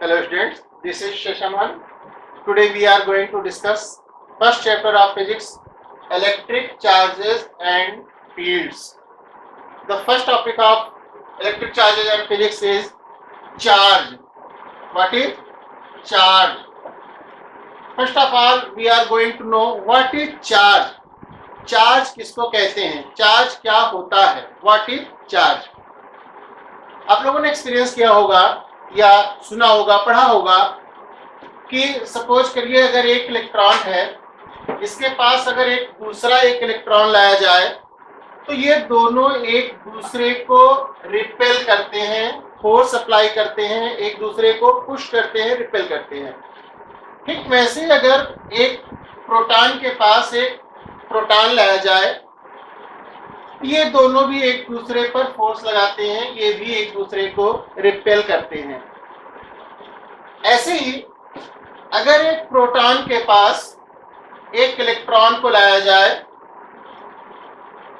Hello students, this is Shashaman. Today we are going to discuss first chapter of physics, electric charges and fields. The first topic of electric charges and physics is charge. What is charge? First of all, we are going to know what is charge. Charge किसको कहते हैं, charge क्या होता है, what is charge. आप लोगों ने experience किया होगा या सुना होगा, पढ़ा होगा कि सपोज करिए अगर एक इलेक्ट्रॉन है, इसके पास अगर एक दूसरा एक इलेक्ट्रॉन लाया जाए तो ये दोनों एक दूसरे को रिपेल करते हैं, फोर्स अप्लाई करते हैं, एक दूसरे को पुश करते हैं, रिपेल करते हैं. ठीक वैसे ही अगर एक प्रोटॉन के पास एक प्रोटॉन लाया जाए, ये दोनों भी एक दूसरे पर फोर्स लगाते हैं, ये भी एक दूसरे को रिपेल करते हैं. ऐसे ही अगर एक प्रोटॉन के पास एक इलेक्ट्रॉन को लाया जाए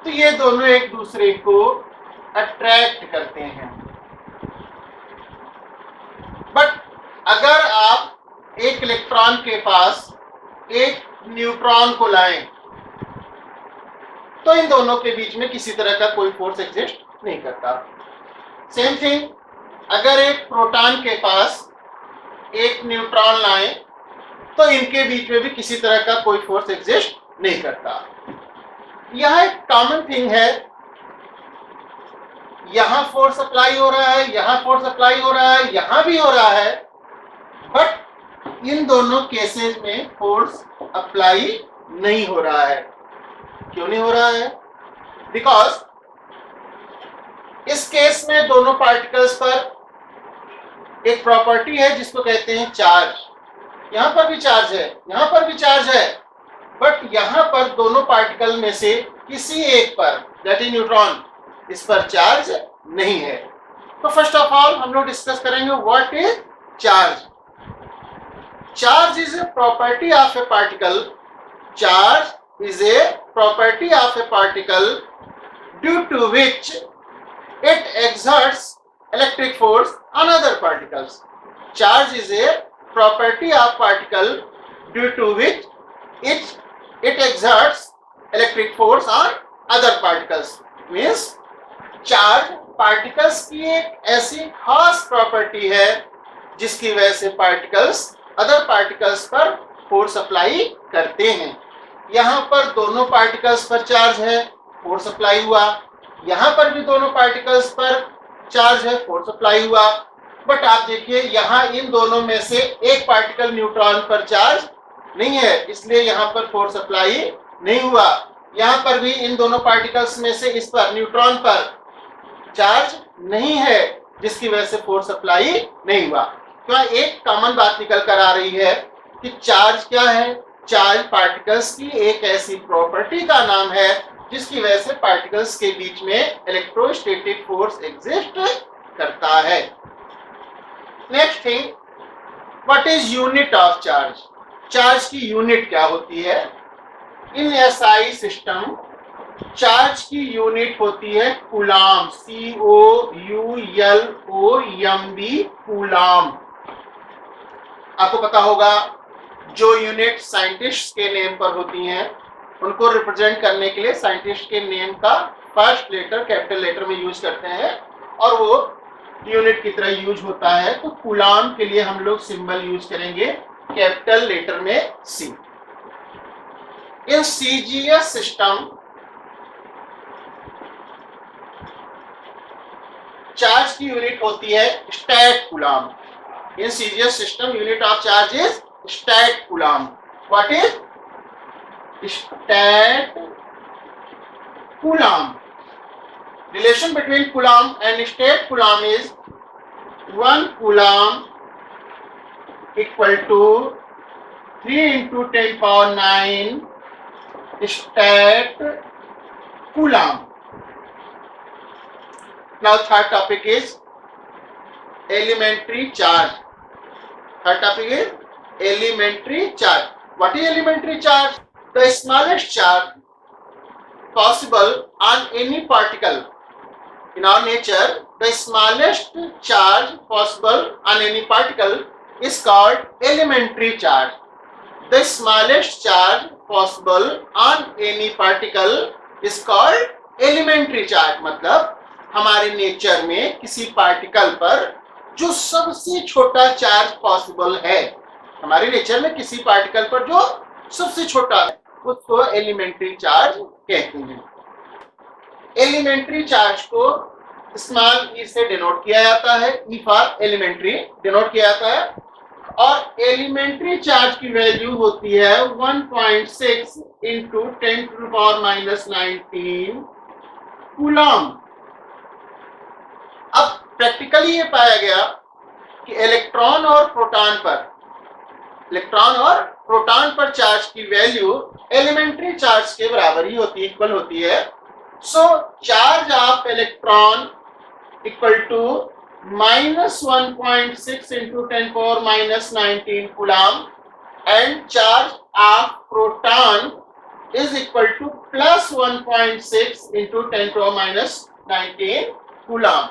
तो ये दोनों एक दूसरे को अट्रैक्ट करते हैं. बट अगर आप एक इलेक्ट्रॉन के पास एक न्यूट्रॉन को लाएं तो इन दोनों के बीच में किसी तरह का कोई फोर्स एग्जिस्ट नहीं करता. सेम थिंग अगर एक प्रोटॉन के पास एक न्यूट्रॉन लाएं तो इनके बीच में भी किसी तरह का कोई फोर्स एग्जिस्ट नहीं करता. यह एक कॉमन थिंग है, यहां फोर्स अप्लाई हो रहा है, यहां फोर्स अप्लाई हो रहा है, यहां भी हो रहा है, बट इन दोनों केसेस में फोर्स अप्लाई नहीं हो रहा है. क्यों नहीं हो रहा है? बिकॉज इस केस में दोनों पार्टिकल्स पर एक प्रॉपर्टी है जिसको कहते हैं चार्ज. यहां पर भी चार्ज है, यहां पर भी चार्ज है, बट यहां पर दोनों पार्टिकल में से किसी एक पर, दैट इज न्यूट्रॉन, इस पर चार्ज नहीं है. तो फर्स्ट ऑफ ऑल हम लोग डिस्कस करेंगे what is charge. Charge is a property of A particle. Charge is a property of a particle due to which it exerts electric force on other particles. Charge is a property of particle due to which it exerts electric force on other particles. Means charge particles की एक ऐसी खास property है जिसकी वजह से particles other particles पर force apply करते हैं. यहां पर दोनों पार्टिकल्स पर चार्ज है, फोर्स अप्लाई हुआ, यहां पर भी दोनों पार्टिकल्स पर चार्ज है, फोर्स अप्लाई हुआ. बट आप देखिए यहां इन दोनों में से एक पार्टिकल न्यूट्रॉन पर चार्ज नहीं है, इसलिए यहां पर फोर्स अप्लाई नहीं हुआ. यहां पर भी इन दोनों पार्टिकल्स में से इस पर न्यूट्रॉन पर चार्ज नहीं है, जिसकी वजह से फोर्स अप्लाई नहीं हुआ. तो एक कॉमन बात निकल कर आ रही है कि चार्ज क्या है. चार्ज पार्टिकल्स की एक ऐसी प्रॉपर्टी का नाम है जिसकी वजह से पार्टिकल्स के बीच में इलेक्ट्रोस्टैटिक फोर्स एग्जिस्ट करता है. Next thing, what is unit of charge. Charge की यूनिट क्या होती है. इन एसआई सिस्टम चार्ज की यूनिट होती है कूलाम. COULOMB, coulomb. आपको पता होगा जो यूनिट साइंटिस्ट के नेम पर होती हैं उनको रिप्रेजेंट करने के लिए साइंटिस्ट के नेम का फर्स्ट लेटर कैपिटल लेटर में यूज करते हैं और वो यूनिट की तरह यूज होता है. तो कूलाम के लिए हम लोग सिंबल यूज करेंगे कैपिटल लेटर में C. In CGS system charge की यूनिट होती है stat coulomb. In CGS system unit of charge is stat coulomb. What is stat coulomb? Relation between coulomb and stat coulomb is 1 coulomb equal to 3 into 10 power 9 stat coulomb. Now third topic is elementary charge. Third topic is elementary charge. What is elementary charge? The smallest charge possible on any particle in our nature, the smallest charge possible on any particle is called elementary charge. The smallest charge possible on any particle is called elementary charge. मतलब हमारे nature में किसी particle पर जो सबसे छोटा charge possible है, हमारे नेचर में किसी पार्टिकल पर जो सबसे छोटा है उसको एलिमेंट्री चार्ज कहते हैं। एलिमेंट्री चार्ज को स्मॉल ई से डिनोट किया जाता है, ई फॉर एलिमेंट्री डिनोट किया जाता है, और एलिमेंट्री चार्ज की वैल्यू होती है 1.6 इंटू 10⁻⁻19 कूलम। अब प्रैक्टिकली ये पाया गया कि इलेक्ट्रॉन और प्रोटॉन पर चार्ज की वैल्यू एलिमेंट्री चार्ज के बराबर ही होती है, इक्वल होती है। So charge of electron equal to -1.6 into 10⁻⁻19 coulomb, and charge of proton is equal to +1.6 into 10⁻⁻19 coulomb.